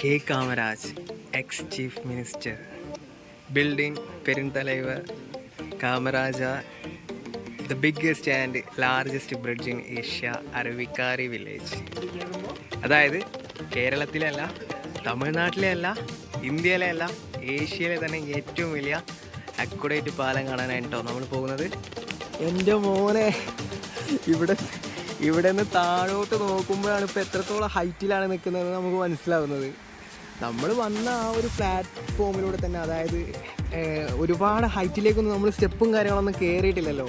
K Kamaraj, ex chief minister, building Perunthalaivar Kamaraja, the biggest and largest bridge in Asia, Aruvikkari village. അതായത് കേരളത്തിലല്ല, തമിഴ്നാട്ടിലെ അല്ല, ഇന്ത്യയിലെ അല്ല, ഏഷ്യയിലെ തന്നെ ഏറ്റവും വലിയ അക്വഡേറ്റ് പാലം കാണാനായിട്ടോ നമ്മൾ പോകുന്നത്. എൻ്റെ മോനെ, ഇവിടെ നിന്ന് താഴോട്ട് നോക്കുമ്പോഴാണ് ഇപ്പോൾ എത്രത്തോളം ഹൈറ്റിലാണ് നിൽക്കുന്നത് നമുക്ക് മനസ്സിലാവുന്നത്. നമ്മൾ വന്ന ആ ഒരു പ്ലാറ്റ്ഫോമിലൂടെ തന്നെ, അതായത് ഒരുപാട് ഹൈറ്റിലേക്കൊന്നും നമ്മൾ സ്റ്റെപ്പും കാര്യങ്ങളൊന്നും കയറിയിട്ടില്ലല്ലോ.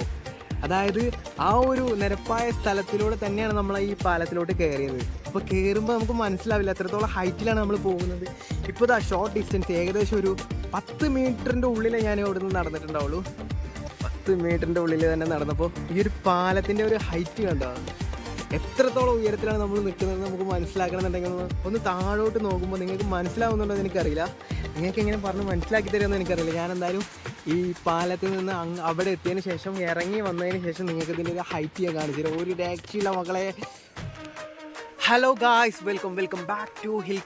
അതായത് ആ ഒരു നിരപ്പായ സ്ഥലത്തിലൂടെ തന്നെയാണ് നമ്മൾ ഈ പാലത്തിലോട്ട് കയറിയത്. അപ്പോൾ കയറുമ്പോൾ നമുക്ക് മനസ്സിലാവില്ല എത്രത്തോളം ഹൈറ്റിലാണ് നമ്മൾ പോകുന്നത്. ഇപ്പോൾ ഇതാ ഷോർട്ട് ഡിസ്റ്റൻസ്, ഏകദേശം ഒരു 10 മീറ്ററിൻ്റെ ഉള്ളിലേ ഞാൻ ഇവിടെ നിന്ന് നടന്നിട്ടുണ്ടാവുള്ളൂ. 10 മീറ്ററിൻ്റെ ഉള്ളിൽ തന്നെ നടന്നപ്പോൾ ഈ ഒരു പാലത്തിൻ്റെ ഒരു ഹൈറ്റ് കണ്ടോ, എത്രത്തോളം ഉയരത്തിലാണ് നമ്മൾ നിൽക്കുന്നത് നമുക്ക് മനസ്സിലാക്കണമെന്നുണ്ടെങ്കിൽ ഒന്ന് താഴോട്ട് നോക്കുമ്പോൾ നിങ്ങൾക്ക് മനസ്സിലാവുന്നുണ്ടോ എന്ന് എനിക്കറിയില്ല. നിങ്ങൾക്ക് എങ്ങനെ പറഞ്ഞ് മനസ്സിലാക്കി തരുമെന്ന് എനിക്കറിയില്ല. ഞാൻ എന്തായാലും ഈ പാലത്തിൽ നിന്ന് അവിടെ എത്തിയതിന് ശേഷം ഇറങ്ങി വന്നതിന് ശേഷം നിങ്ങൾക്ക് ഇതിൻ്റെ ഒരു ഹൈറ്റ് ഞാൻ കാണിച്ചു തരാം. ഒരു രക്ഷയില്ല മക്കളെ. Hello guys, welcome back to hill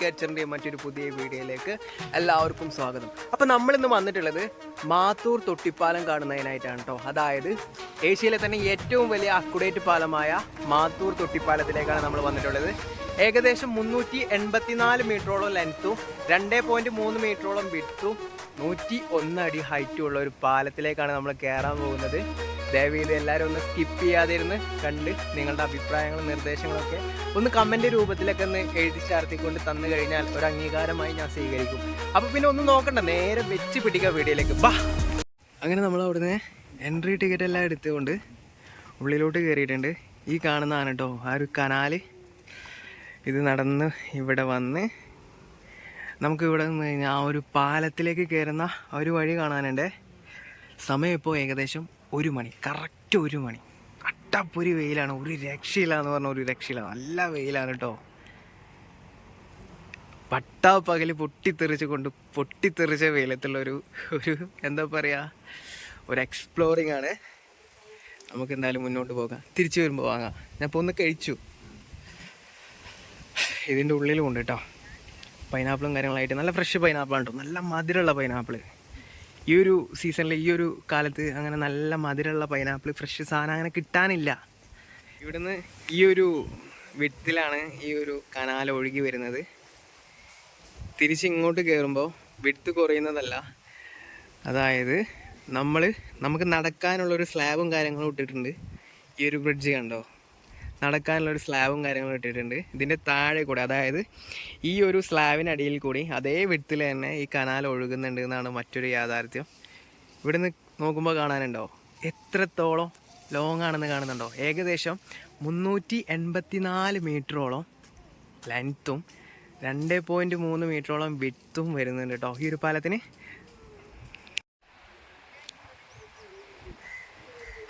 കാച്ചറിൻ്റെ മറ്റൊരു പുതിയ വീഡിയോയിലേക്ക് എല്ലാവർക്കും സ്വാഗതം. അപ്പോൾ നമ്മളിന്ന് വന്നിട്ടുള്ളത് മാത്തൂർ തൊട്ടിപ്പാലം കാണുന്നതിനായിട്ടാണ് കേട്ടോ. അതായത് ഏഷ്യയിലെ തന്നെ ഏറ്റവും വലിയ അക്വഡേറ്റ് പാലമായ മാത്തൂർ തൊട്ടിപ്പാലത്തിലേക്കാണ് നമ്മൾ വന്നിട്ടുള്ളത്. ഏകദേശം 384 മീറ്ററോളം ലെങ്ത്തും 2.3 മീറ്ററോളം വിഡ്ത്തും 101 അടി ഹൈറ്റും ഉള്ള ഒരു പാലത്തിലേക്കാണ് നമ്മൾ കയറാൻ പോകുന്നത്. ദയവേത് എല്ലാവരും ഒന്ന് സ്കിപ്പ് ചെയ്യാതിരുന്ന് കണ്ട് നിങ്ങളുടെ അഭിപ്രായങ്ങളും നിർദ്ദേശങ്ങളൊക്കെ ഒന്ന് കമൻറ്റ് രൂപത്തിലൊക്കെ ഒന്ന് എഴുതി ചേർത്തിക്കൊണ്ട് തന്നു കഴിഞ്ഞാൽ ഒരു അംഗീകാരമായി ഞാൻ സ്വീകരിക്കും. അപ്പോൾ പിന്നെ ഒന്നും നോക്കണ്ട, നേരെ വെച്ച് പിടിക്കുക വീഡിയോയിലേക്ക് ബാ. അങ്ങനെ നമ്മൾ അവിടുന്ന് എൻട്രി ടിക്കറ്റ് എല്ലാം എടുത്തുകൊണ്ട് ഉള്ളിലോട്ട് കയറിയിട്ടുണ്ട്. ഈ കാണുന്നതാണ് കേട്ടോ ആ ഒരു കനാല്. ഇത് നടന്ന് ഇവിടെ വന്ന് നമുക്ക് ഇവിടെ നിന്ന് കഴിഞ്ഞാൽ ആ ഒരു പാലത്തിലേക്ക് കയറുന്ന ആ ഒരു വഴി കാണാനുണ്ട്. സമയം ഇപ്പോൾ ഏകദേശം 1 മണി, കറക്റ്റ് 1 മണി. അട്ടപ്പൊരി വെയിലാണ്, ഒരു രക്ഷയില്ല എന്ന് പറഞ്ഞാൽ ഒരു രക്ഷയില്ല. നല്ല വെയിലാണ് കേട്ടോ. പട്ടാപ്പകൽ പൊട്ടിത്തെറിച്ച വെയിലത്തുള്ള ഒരു എന്താ പറയുക, ഒരു എക്സ്പ്ലോറിങ് ആണ്. നമുക്ക് എന്തായാലും മുന്നോട്ട് പോകാം. തിരിച്ചു വരുമ്പോൾ വാങ്ങാം. ഞാൻ ഇപ്പോൾ ഒന്ന് കഴിച്ചു. ഇതിൻ്റെ ഉള്ളിലും ഉണ്ട് കേട്ടോ പൈനാപ്പിളും കാര്യങ്ങളായിട്ട്. നല്ല ഫ്രഷ് പൈനാപ്പിളാണ് കേട്ടോ, നല്ല മധുരമുള്ള പൈനാപ്പിൾ. ഈ ഒരു സീസണിൽ, ഈ ഒരു കാലത്ത് അങ്ങനെ നല്ല മധുരമുള്ള പൈനാപ്പിൾ ഫ്രഷ് സാധനം അങ്ങനെ കിട്ടാനില്ല. ഇവിടുന്ന് ഈ ഒരു വിഡ്ത്തിലാണ് ഈ ഒരു കനാൽ ഒഴുകി വരുന്നത്. തിരിച്ചിങ്ങോട്ട് കയറുമ്പോൾ വിഡ്ത്ത് കുറയുന്നതല്ല, അതായത് നമുക്ക് നടക്കാനുള്ളൊരു സ്ലാബും കാര്യങ്ങളും ഇട്ടിട്ടുണ്ട്. ഈ ഒരു ബ്രിഡ്ജ് കണ്ടോ, നടക്കാനുള്ളൊരു സ്ലാബും കാര്യങ്ങളും ഇട്ടിട്ടുണ്ട്. ഇതിൻ്റെ താഴെ കൂടെ, അതായത് ഈ ഒരു സ്ലാബിനടിയിൽ കൂടി അതേ വിഡ്ത്തിൽ തന്നെ ഈ കനാൽ ഒഴുകുന്നുണ്ട് എന്നാണ് മറ്റൊരു യാഥാർത്ഥ്യം. ഇവിടുന്ന് നോക്കുമ്പോൾ കാണാനുണ്ടോ എത്രത്തോളം ലോങ് ആണെന്ന് കാണുന്നുണ്ടോ. ഏകദേശം 384 മീറ്ററോളം ലെങ്ത്തും 2.3 മീറ്ററോളം വിഡ്ത്തും വരുന്നുണ്ട് കേട്ടോ ഈ ഒരു പാലത്തിന്.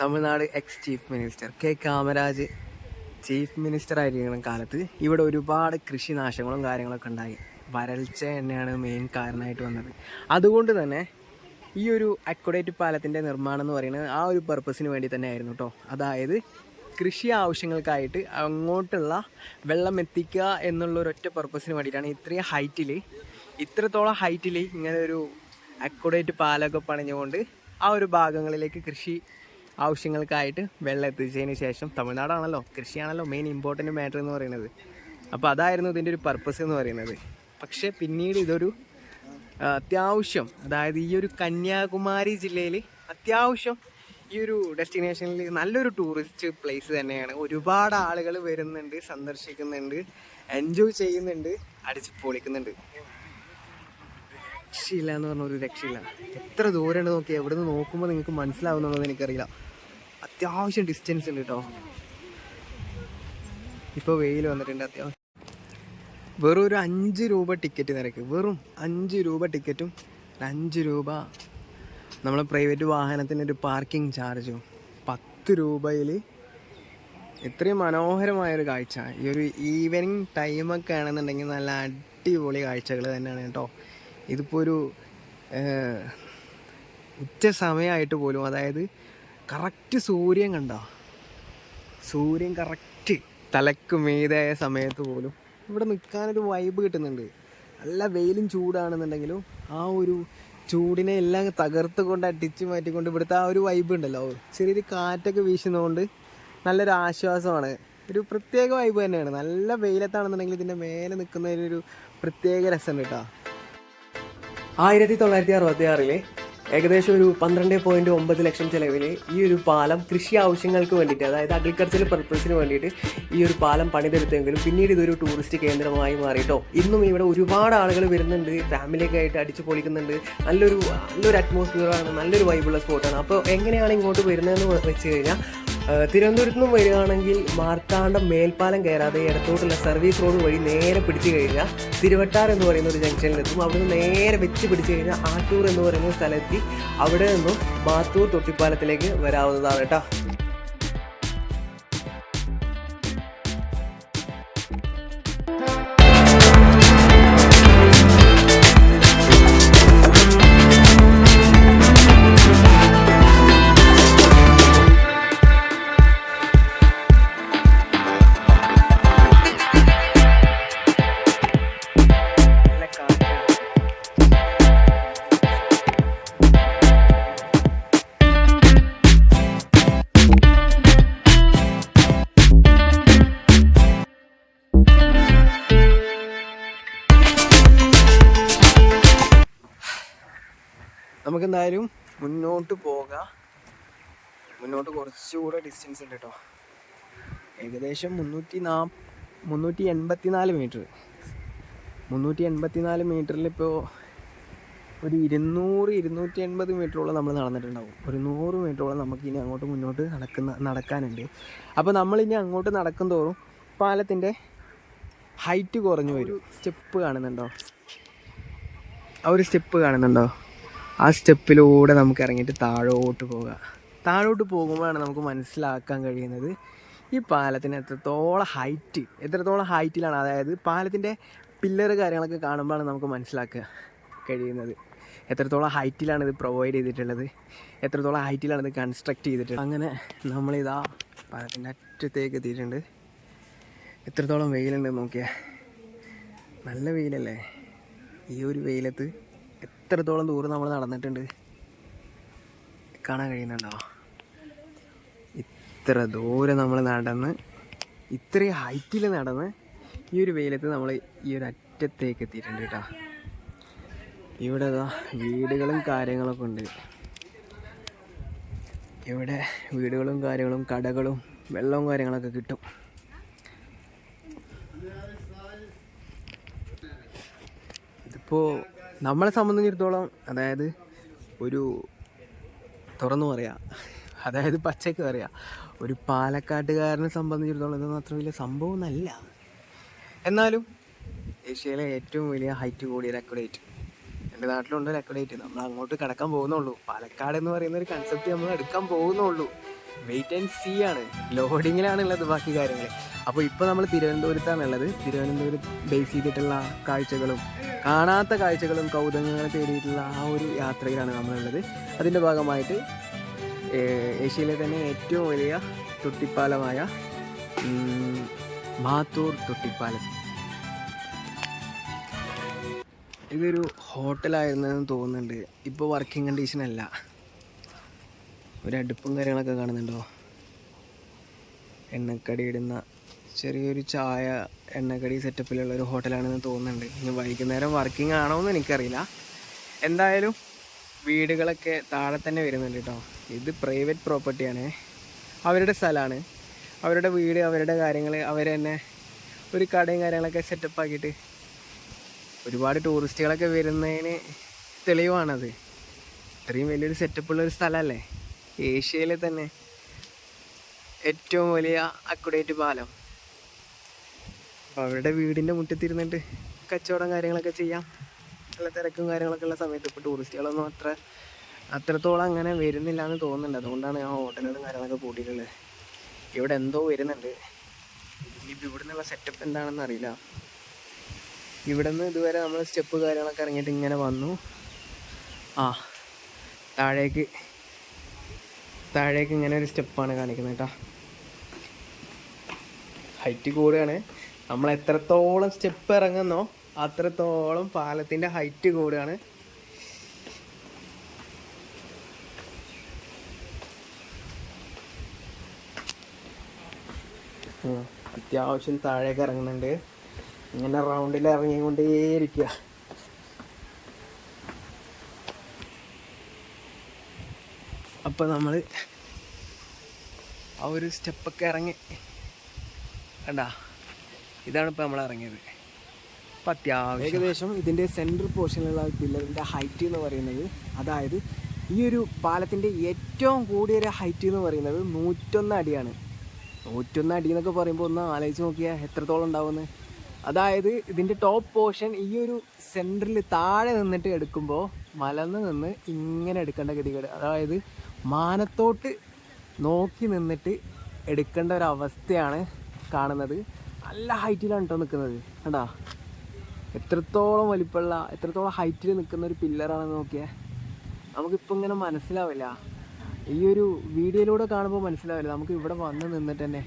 Tamil Nadu X chief minister K Kamaraj chief minister ആയിരിക്കുന്ന കാലത്ത് ഇവിടെ ഒരുപാട് കൃഷിനാശങ്ങളും കാര്യങ്ങളൊക്കെ ഉണ്ടായി. വരൾച്ച തന്നെയാണ് മെയിൻ കാരണമായിട്ട് വന്നത്. അതുകൊണ്ട് തന്നെ ഈ ഒരു അക്വഡേറ്റ് പാലത്തിൻ്റെ നിർമ്മാണം എന്ന് പറയുന്നത് ആ ഒരു പർപ്പസിന് വേണ്ടി തന്നെ ആയിരുന്നു കേട്ടോ. അതായത് കൃഷി ആവശ്യങ്ങൾക്കായിട്ട് അങ്ങോട്ടുള്ള വെള്ളം എത്തിക്കുക എന്നുള്ളൊരൊറ്റ പർപ്പസിന് വേണ്ടിയിട്ടാണ് ഇത്രത്തോളം ഹൈറ്റിൽ ഇങ്ങനെ ഒരു അക്വഡേറ്റ് പാലമൊക്കെ പണിഞ്ഞുകൊണ്ട് ആ ഒരു ഭാഗങ്ങളിലേക്ക് കൃഷി ആവശ്യങ്ങൾക്കായിട്ട് വെള്ളം എത്തിച്ചതിന് ശേഷം, തമിഴ്നാടാണല്ലോ, കൃഷിയാണല്ലോ മെയിൻ ഇമ്പോർട്ടൻറ്റ് മാറ്റർ എന്ന് പറയുന്നത്. അപ്പോൾ അതായിരുന്നു ഇതിൻ്റെ ഒരു പർപ്പസ് എന്ന് പറയുന്നത്. പക്ഷേ പിന്നീട് ഇതൊരു അത്യാവശ്യം, അതായത് ഈ ഒരു കന്യാകുമാരി ജില്ലയിൽ അത്യാവശ്യം ഈ ഒരു ഡെസ്റ്റിനേഷനിൽ നല്ലൊരു ടൂറിസ്റ്റ് പ്ലേസ് തന്നെയാണ്. ഒരുപാട് ആളുകൾ വരുന്നുണ്ട്, സന്ദർശിക്കുന്നുണ്ട്, എൻജോയ് ചെയ്യുന്നുണ്ട്, അടിച്ച് പൊളിക്കുന്നുണ്ട്. രക്ഷയില്ല എന്ന് പറഞ്ഞ ഒരു രക്ഷയില്ല. എത്ര ദൂരമുണ്ട് നോക്കി, എവിടെ നിന്ന് നോക്കുമ്പോൾ നിങ്ങൾക്ക് മനസ്സിലാവുന്നുള്ളത് എനിക്കറിയില്ല. അത്യാവശ്യം ഡിസ്റ്റൻസ് ഉണ്ട് കേട്ടോ. ഇപ്പോൾ വെയിൽ വന്നിട്ടുണ്ട് അത്യാവശ്യം. വെറും ഒരു 5 രൂപ ടിക്കറ്റ് നിരക്ക്, വെറും 5 രൂപ ടിക്കറ്റും 5 രൂപ നമ്മളെ പ്രൈവറ്റ് വാഹനത്തിൻ്റെ ഒരു പാർക്കിംഗ് ചാർജും 10 രൂപയിൽ ഇത്രയും മനോഹരമായൊരു കാഴ്ച. ഈ ഒരു ഈവനിങ് ടൈമൊക്കെ ആണെന്നുണ്ടെങ്കിൽ നല്ല അടിപൊളി കാഴ്ചകൾ തന്നെയാണ് കേട്ടോ. ഇതിപ്പോൾ ഒരു ഉച്ച സമയമായിട്ട് പോലും, അതായത് കറക്റ്റ് സൂര്യൻ കണ്ടോ, സൂര്യൻ കറക്റ്റ് തലക്ക് മീതായ സമയത്ത് പോലും ഇവിടെ നിൽക്കാനൊരു വൈബ് കിട്ടുന്നുണ്ട്. നല്ല വെയിലും ചൂടാണെന്നുണ്ടെങ്കിലും ആ ഒരു ചൂടിനെ എല്ലാം തകർത്ത് കൊണ്ട് അടിച്ച് മാറ്റിക്കൊണ്ട് ഇവിടുത്തെ ആ ഒരു വൈബ് ഉണ്ടല്ലോ, ചെറിയൊരു കാറ്റൊക്കെ വീശുന്നതുകൊണ്ട് നല്ലൊരു ആശ്വാസമാണ്. ഒരു പ്രത്യേക വൈബ് തന്നെയാണ്. നല്ല വെയിലത്താണെന്നുണ്ടെങ്കിൽ ഇതിൻ്റെ മേലെ നിൽക്കുന്നതിനൊരു പ്രത്യേക രസമുണ്ട് കേട്ടോ. 1966 ഏകദേശം ഒരു 12.9 ലക്ഷം ചിലവിൽ ഈ ഒരു പാലം കൃഷി ആവശ്യങ്ങൾക്ക് വേണ്ടിയിട്ട്, അതായത് അഗ്രികൾച്ചറൽ പർപ്പസിന് വേണ്ടിയിട്ട് ഈ ഒരു പാലം പണിതെടുത്തെങ്കിലും പിന്നീട് ഇതൊരു ടൂറിസ്റ്റ് കേന്ദ്രമായി മാറിയിട്ടോ. ഇന്നും ഇവിടെ ഒരുപാട് ആളുകൾ വരുന്നുണ്ട്, ഫാമിലിയൊക്കെ ആയിട്ട് അടിച്ചു പൊളിക്കുന്നുണ്ട്. നല്ലൊരു അറ്റ്മോസ്ഫിയറാണ്, നല്ലൊരു വൈബുള്ള സ്പോട്ടാണ്. അപ്പോൾ എങ്ങനെയാണ് ഇങ്ങോട്ട് വരുന്നതെന്ന് വെച്ച് കഴിഞ്ഞാൽ, തിരുവനന്തപുരത്ത് നിന്നും വരികയാണെങ്കിൽ മാർത്താണ്ഡം മേൽപ്പാലം കയറാതെ ഇടത്തോട്ടുള്ള സർവീസ് റോഡ് വഴി നേരെ പിടിച്ചു കഴിഞ്ഞാൽ തിരുവട്ടാർ എന്ന് പറയുന്ന ഒരു ജംഗ്ഷനിലെത്തും. അവിടെ നിന്ന് നേരെ വെച്ച് പിടിച്ചു കഴിഞ്ഞാൽ ആറ്റൂർ എന്ന് പറയുന്ന സ്ഥലത്തി അവിടെ നിന്നും മാത്തൂർ തൊട്ടിപ്പാലത്തിലേക്ക് വരാവുന്നതാണ് കേട്ടോ. നമുക്കെന്തായാലും മുന്നോട്ട് പോകാം. മുന്നോട്ട് കുറച്ചുകൂടെ ഡിസ്റ്റൻസ് ഉണ്ട് കേട്ടോ. ഏകദേശം 384 മീറ്റർ. 384 മീറ്ററിൽ ഇപ്പോൾ ഒരു 200-280 മീറ്ററോളം നമ്മൾ നടന്നിട്ടുണ്ടാവും. ഒരു 100 മീറ്ററോളം നമുക്ക് ഇനി അങ്ങോട്ട് മുന്നോട്ട് നടക്കാനുണ്ട്. അപ്പോൾ നമ്മളിനി അങ്ങോട്ട് നടക്കും തോറും പാലത്തിൻ്റെ ഹൈറ്റ് കുറഞ്ഞു വരും. സ്റ്റെപ്പ് കാണുന്നുണ്ടോ? ആ ഒരു സ്റ്റെപ്പ് കാണുന്നുണ്ടോ? ആ സ്റ്റെപ്പിലൂടെ നമുക്ക് ഇറങ്ങിയിട്ട് താഴോട്ട് പോകാം. താഴോട്ട് പോകുമ്പോഴാണ് നമുക്ക് മനസ്സിലാക്കാൻ കഴിയുന്നത് ഈ പാലത്തിന് എത്രത്തോളം ഹൈറ്റിലാണ്. അതായത് പാലത്തിൻ്റെ പില്ലറ് കാര്യങ്ങളൊക്കെ കാണുമ്പോഴാണ് നമുക്ക് മനസ്സിലാക്കുക കഴിയുന്നത് എത്രത്തോളം ഹൈറ്റിലാണ് ഇത് പ്രൊവൈഡ് ചെയ്തിട്ടുള്ളത്, എത്രത്തോളം ഹൈറ്റിലാണ് ഇത് കൺസ്ട്രക്ട് ചെയ്തിട്ടുള്ളത്. അങ്ങനെ നമ്മളിതാ പാലത്തിൻ്റെ അറ്റത്തേക്ക് എത്തിയിട്ടുണ്ട്. എത്രത്തോളം വെയിലുണ്ടെന്ന് നോക്കിയാൽ, നല്ല വെയിലല്ലേ. ഈ ഒരു വെയിലത്ത് എത്രത്തോളം ദൂരം നമ്മൾ നടന്നിട്ടുണ്ട് കാണാൻ കഴിയുന്നുണ്ടോ? ഇത്ര ദൂരം നമ്മൾ നടന്ന്, ഇത്രയും ഹൈറ്റിൽ നടന്ന് ഈ ഒരു വെയിലത്ത് നമ്മൾ ഈ ഒരു അറ്റത്തേക്ക് എത്തിയിട്ടുണ്ട് കേട്ടോ. ഇവിടെ വീടുകളും കാര്യങ്ങളൊക്കെ ഉണ്ട്. ഇവിടെ വീടുകളും കാര്യങ്ങളും കടകളും വെള്ളവും കാര്യങ്ങളൊക്കെ കിട്ടും. ഇതിപ്പോൾ നമ്മളെ സംബന്ധിച്ചിടത്തോളം, അതായത് ഒരു തുറന്നു പറയാം, അതായത് പച്ചയ്ക്ക് പറയാം, ഒരു പാലക്കാട്ടുകാരനെ സംബന്ധിച്ചിടത്തോളം ഇതൊന്നും അത്ര വലിയ സംഭവമൊന്നുമല്ല. എന്നാലും ഏഷ്യയിലെ ഏറ്റവും വലിയ ഹൈറ്റ് കൂടിയ അക്വഡേറ്റ് എൻ്റെ നാട്ടിലുണ്ട്. അക്വഡേറ്റ് നമ്മൾ അങ്ങോട്ട് കിടക്കാൻ പോകുന്നുള്ളൂ. പാലക്കാട് എന്ന് പറയുന്ന ഒരു കൺസെപ്റ്റ് നമ്മൾ എടുക്കാൻ പോകുന്നുള്ളൂ. വെയിറ്റ് ആൻഡ് സീ ആണ്, ലോഡിങ്ങിലാണുള്ളത് ബാക്കി കാര്യങ്ങൾ. അപ്പോൾ ഇപ്പോൾ നമ്മൾ തിരുവനന്തപുരത്താണുള്ളത്. തിരുവനന്തപുരം ബേസ് ചെയ്തിട്ടുള്ള കാഴ്ചകളും കാണാത്ത കാഴ്ചകളും കൗതുകങ്ങളെ തേടിയിട്ടുള്ള ആ ഒരു യാത്രയിലാണ് നമ്മളുള്ളത്. അതിൻ്റെ ഭാഗമായിട്ട് ഏഷ്യയിലെ തന്നെ ഏറ്റവും വലിയ തൊട്ടിപ്പാലമായ മാത്തൂർ തൊട്ടിപ്പാലം. ഇതൊരു ഹോട്ടലായിരുന്നെന്ന് തോന്നുന്നുണ്ട്. ഇപ്പോൾ വർക്കിംഗ് കണ്ടീഷൻ അല്ല. ഒരു അടുപ്പും കാര്യങ്ങളൊക്കെ കാണുന്നുണ്ടോ? എണ്ണക്കടി ഇടുന്ന ചെറിയൊരു ചായ എണ്ണക്കടി സെറ്റപ്പിലുള്ള ഒരു ഹോട്ടലാണെന്ന് തോന്നുന്നുണ്ട്. ഇനി വൈകുന്നേരം വർക്കിംഗ് ആണോ എന്ന് എനിക്കറിയില്ല. എന്തായാലും വീടുകളൊക്കെ താഴെ തന്നെ വരുന്നുണ്ട് കേട്ടോ. ഇത് പ്രൈവറ്റ് പ്രോപ്പർട്ടിയാണ്, അവരുടെ സ്ഥലമാണ്, അവരുടെ വീട്, അവരുടെ കാര്യങ്ങൾ, അവർ തന്നെ ഒരു കടയും കാര്യങ്ങളൊക്കെ സെറ്റപ്പാക്കിയിട്ട് ഒരുപാട് ടൂറിസ്റ്റുകളൊക്കെ വരുന്നതിന് തെളിവാണത്. ഇത്രയും വലിയൊരു സെറ്റപ്പുള്ളൊരു സ്ഥലമല്ലേ, ഏഷ്യയിലെ തന്നെ ഏറ്റവും വലിയ അക്വഡേറ്റ് പാലം. അപ്പോൾ അവരുടെ വീടിൻ്റെ മുറ്റത്തിരുന്നിട്ട് കച്ചവടം കാര്യങ്ങളൊക്കെ ചെയ്യാം. നല്ല തിരക്കും കാര്യങ്ങളൊക്കെ ഉള്ള സമയത്ത് ഇപ്പോൾ ടൂറിസ്റ്റുകളൊന്നും അത്രത്തോളം അങ്ങനെ വരുന്നില്ല എന്ന് തോന്നുന്നുണ്ട്. അതുകൊണ്ടാണ് ആ ഹോട്ടലുകളും കാര്യങ്ങളൊക്കെ കൂട്ടിയിട്ടുള്ളത്. ഇവിടെ എന്തോ വരുന്നുണ്ട്. ഇനിയിപ്പോൾ ഇവിടെ നിന്നുള്ള സെറ്റപ്പ് എന്താണെന്ന് അറിയില്ല. ഇവിടെ നിന്ന് ഇതുവരെ നമ്മൾ സ്റ്റെപ്പ് കാര്യങ്ങളൊക്കെ ഇറങ്ങിയിട്ട് ഇങ്ങനെ വന്നു. താഴേക്ക് ഇങ്ങനെ ഒരു സ്റ്റെപ്പാണ് കാണിക്കുന്നത് കേട്ടോ. ഹൈറ്റ് കൂടുകയാണ്. നമ്മൾ എത്രത്തോളം സ്റ്റെപ്പ് ഇറങ്ങുന്നോ അത്രത്തോളം പാലത്തിൻ്റെ ഹൈറ്റ് കൂടുകയാണ്. അത്യാവശ്യം താഴേക്ക് ഇറങ്ങുന്നുണ്ട്. ഇങ്ങനെ റൗണ്ടിൽ ഇറങ്ങിക്കൊണ്ടേയിരിക്കുക. അപ്പോൾ നമ്മൾ ആ ഒരു സ്റ്റെപ്പൊക്കെ ഇറങ്ങി കണ്ടാ, ഇതാണ് ഇപ്പോൾ നമ്മൾ ഇറങ്ങിയത്. അപ്പം അത്യാവശ്യം ഏകദേശം ഇതിൻ്റെ സെൻട്രൽ പോർഷനിലുള്ള പില്ലറിൻ്റെ ഹൈറ്റ് എന്ന് പറയുന്നത്, അതായത് ഈ ഒരു പാലത്തിൻ്റെ ഏറ്റവും കൂടിയൊരു ഹൈറ്റ് എന്ന് പറയുന്നത് 101 അടിയാണ്. 101 അടി എന്നൊക്കെ പറയുമ്പോൾ ഒന്ന് ആലോചിച്ച് നോക്കിയാൽ എത്രത്തോളം ഉണ്ടാവുമെന്ന്. അതായത് ഇതിൻ്റെ ടോപ്പ് പോർഷൻ ഈ ഒരു സെൻറ്ററിൽ താഴെ നിന്നിട്ട് എടുക്കുമ്പോൾ മലന്ന് നിന്ന് ഇങ്ങനെ എടുക്കേണ്ട ഗതികേട്, അതായത് മാനത്തോട്ട് നോക്കി നിന്നിട്ട് എടുക്കേണ്ട ഒരവസ്ഥയാണ് കാണുന്നത്. നല്ല ഹൈറ്റിലാണ് കേട്ടോ നിൽക്കുന്നത്. കണ്ടാ എത്രത്തോളം വലിപ്പമുള്ള, എത്രത്തോളം ഹൈറ്റിൽ നിൽക്കുന്ന ഒരു പില്ലറാണെന്ന് നോക്കിയാൽ നമുക്കിപ്പോൾ ഇങ്ങനെ മനസ്സിലാവില്ല. ഈ ഒരു വീഡിയോയിലൂടെ കാണുമ്പോൾ മനസ്സിലാവില്ല. നമുക്ക് ഇവിടെ വന്ന് നിന്നിട്ട് തന്നെ,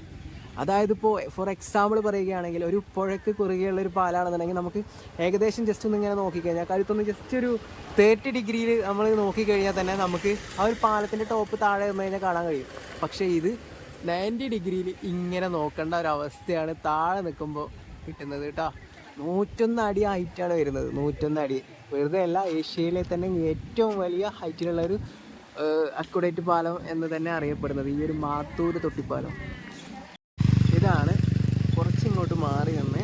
അതായത് ഇപ്പോൾ ഫോർ എക്സാമ്പിൾ പറയുകയാണെങ്കിൽ ഒരു പുഴയ്ക്ക് കുറുകെയുള്ളൊരു പാലാണെന്നുണ്ടെങ്കിൽ നമുക്ക് ഏകദേശം ജസ്റ്റ് ഒന്ന് ഇങ്ങനെ നോക്കിക്കഴിഞ്ഞാൽ കഴുത്തൊന്ന് ജസ്റ്റ് ഒരു 30 ഡിഗ്രിയിൽ നമ്മൾ നോക്കിക്കഴിഞ്ഞാൽ തന്നെ നമുക്ക് ആ ഒരു പാലത്തിൻ്റെ ടോപ്പ് താഴെ നിന്ന് കഴിഞ്ഞാൽ കാണാൻ കഴിയും. പക്ഷേ ഇത് 90 ഡിഗ്രിയിൽ ഇങ്ങനെ നോക്കേണ്ട ഒരവസ്ഥയാണ് താഴെ നിൽക്കുമ്പോൾ കിട്ടുന്നത് കേട്ടോ. 101 അടി ഹൈറ്റാണ് വരുന്നത്. 101 അടി വെറുതെ അല്ല, ഏഷ്യയിലെ തന്നെ ഏറ്റവും വലിയ ഹൈറ്റിലുള്ളൊരു അക്വഡേറ്റ് പാലം എന്ന് തന്നെ അറിയപ്പെടുന്നത് ഈ ഒരു മാത്തൂർ തൊട്ടിപ്പാലം. ഇതാണ് കുറച്ചിങ്ങോട്ട് മാറി നിന്ന്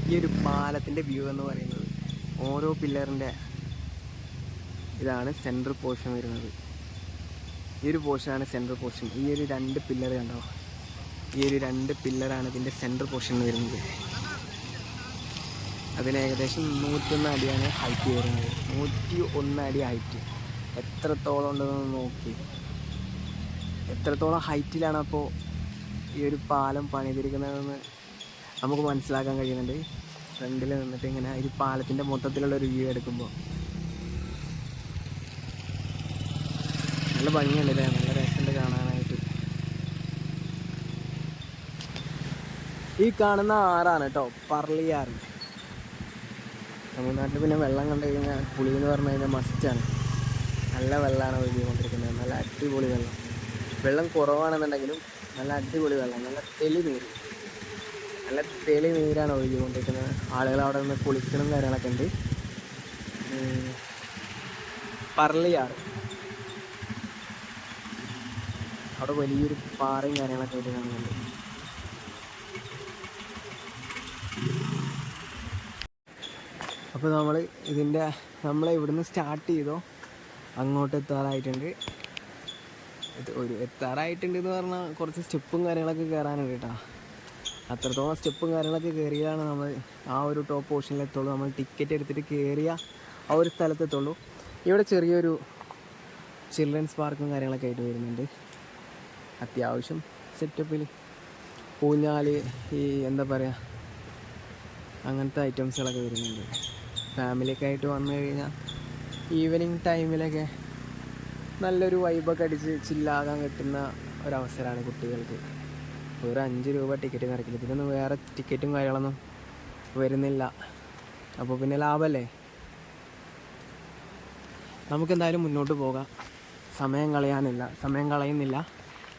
ഈ ഒരു പാലത്തിൻ്റെ വ്യൂ എന്ന് പറയുന്നത്. ഓരോ പില്ലറിൻ്റെ ഇതാണ് സെൻട്രൽ പോർഷൻ വരുന്നത്. ഈ ഒരു പോർഷനാണ് സെൻട്രൽ പോർഷൻ. ഈ ഒരു 2 പില്ലർ കണ്ടോ, ഈ ഒരു 2 പില്ലറാണ് ഇതിൻ്റെ സെൻട്രൽ പോർഷൻ വരുന്നത്. അതിന് ഏകദേശം 101 അടിയാണ് ഹൈറ്റ് വരുന്നത്. 101 അടി ഹൈറ്റ് എത്രത്തോളം ഉണ്ടെന്ന് നോക്കി. എത്രത്തോളം ഹൈറ്റിലാണ് അപ്പോൾ ഈ ഒരു പാലം പണിതിരിക്കുന്നതെന്ന് നമുക്ക് മനസ്സിലാക്കാൻ കഴിയുന്നുണ്ട്. ഫ്രണ്ടിൽ നിന്നിട്ട് ഇങ്ങനെ ഈ പാലത്തിൻ്റെ മൊത്തത്തിലുള്ളൊരു വ്യൂ എടുക്കുമ്പോൾ നല്ല ഭംഗിയുണ്ട്, നല്ല രസമുണ്ട് കാണാനായിട്ട്. ഈ കാണുന്ന ആറാണ് കേട്ടോ പറളിയാറ്. തമിഴ്നാട്ടിൽ പിന്നെ വെള്ളം കണ്ടു കഴിഞ്ഞാൽ പുളി എന്ന് പറഞ്ഞു കഴിഞ്ഞാൽ മസ്റ്റാണ്. നല്ല വെള്ളമാണ് ഒഴുകിക്കൊണ്ടിരിക്കുന്നത്, നല്ല അടിപൊളി വെള്ളം. വെള്ളം കുറവാണെന്നുണ്ടെങ്കിലും നല്ല അടിപൊളി വെള്ളം, നല്ല തെളി നീര്, നല്ല തെളി നീരാണ് ഒഴുകിക്കൊണ്ടിരിക്കുന്നത്. ആളുകൾ അവിടെ നിന്ന് കുളിക്കണം കാര്യങ്ങളൊക്കെ ഉണ്ട്. പറളിയാറ്, അവിടെ വലിയൊരു പാറയും കാര്യങ്ങളൊക്കെ ആയിട്ട് കാണുന്നുണ്ട്. അപ്പോൾ നമ്മൾ ഇവിടുന്ന് സ്റ്റാർട്ട് ചെയ്തോ അങ്ങോട്ട് എത്താറായിട്ടുണ്ട്. എത്താറായിട്ടുണ്ട് എന്ന് പറഞ്ഞാൽ കുറച്ച് സ്റ്റെപ്പും കാര്യങ്ങളൊക്കെ കയറാനുണ്ട് കേട്ടോ. അത്രത്തോളം സ്റ്റെപ്പും കാര്യങ്ങളൊക്കെ കയറിയാണ് നമ്മൾ ആ ഒരു ടോപ്പ് പോർഷനിലെത്തുള്ളൂ. നമ്മൾ ടിക്കറ്റ് എടുത്തിട്ട് കയറിയ ആ ഒരു സ്ഥലത്തെത്തുള്ളൂ. ഇവിടെ ചെറിയൊരു ചിൽഡ്രൻസ് പാർക്കും കാര്യങ്ങളൊക്കെ ആയിട്ട് വരുന്നുണ്ട്. അത്യാവശ്യം സെറ്റപ്പിൽ ഊഞ്ഞാൽ, ഈ എന്താ പറയുക, അങ്ങനത്തെ ഐറ്റംസുകളൊക്കെ വരുന്നുണ്ട്. ഫാമിലിയൊക്കെ ആയിട്ട് വന്നു കഴിഞ്ഞാൽ ഈവനിങ് ടൈമിലൊക്കെ നല്ലൊരു വൈബൊക്കെ അടിച്ച് ചില്ലാകാൻ കിട്ടുന്ന ഒരവസരമാണ് കുട്ടികൾക്ക്. ഒരു 5 രൂപ ടിക്കറ്റ് നിരക്കില്ല. ഇതിനൊന്നും വേറെ ടിക്കറ്റും കാര്യങ്ങളൊന്നും വരുന്നില്ല. അപ്പോൾ പിന്നെ ലാഭമല്ലേ. നമുക്കെന്തായാലും മുന്നോട്ട് പോകാം. സമയം കളയുന്നില്ല,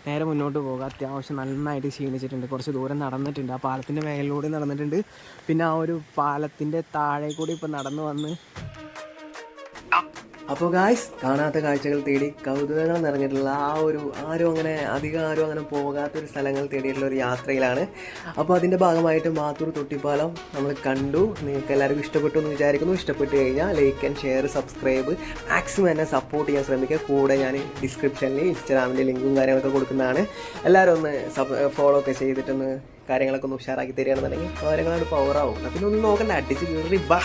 നേരെ മുന്നോട്ട് പോകുക. അത്യാവശ്യം നന്നായിട്ട് ക്ഷീണിച്ചിട്ടുണ്ട്. കുറച്ച് ദൂരം നടന്നിട്ടുണ്ട്, ആ പാലത്തിൻ്റെ മേലിലൂടെ നടന്നിട്ടുണ്ട്. പിന്നെ ആ ഒരു പാലത്തിൻ്റെ താഴെ കൂടി ഇപ്പോൾ നടന്നു വന്ന്. അപ്പോൾ ഗായ്സ്, കാണാത്ത കാഴ്ചകൾ തേടി കൗതുകങ്ങൾ നിറഞ്ഞിട്ടുള്ള ആരും അങ്ങനെ പോകാത്തൊരു സ്ഥലങ്ങൾ തേടിയിട്ടുള്ള ഒരു യാത്രയിലാണ്. അപ്പോൾ അതിൻ്റെ ഭാഗമായിട്ട് മാത്തൂർ തൊട്ടിപ്പാലം നമ്മൾ കണ്ടു. നിങ്ങൾക്ക് എല്ലാവർക്കും ഇഷ്ടപ്പെട്ടു എന്ന് വിചാരിക്കുന്നു. ഇഷ്ടപ്പെട്ട് കഴിഞ്ഞാൽ like and share, subscribe, maximum എന്നെ സപ്പോർട്ട് ചെയ്യാൻ ശ്രമിക്കുക. കൂടെ ഞാൻ ഡിസ്ക്രിപ്ഷനിൽ ഇൻസ്റ്റാഗ്രാമിൻ്റെ ലിങ്കും കാര്യങ്ങളൊക്കെ കൊടുക്കുന്നതാണ്. എല്ലാവരും ഒന്ന് ഫോളോ ഒക്കെ ചെയ്തിട്ടൊന്ന് കാര്യങ്ങളൊക്കെ ഒന്ന് ഉഷാറാക്കി തരികയാണെന്നുണ്ടെങ്കിൽ കാര്യങ്ങളോട് പവറാവും. പിന്നെ ഒന്നും നോക്കണ്ട, അടിച്ച് കയറി വാ.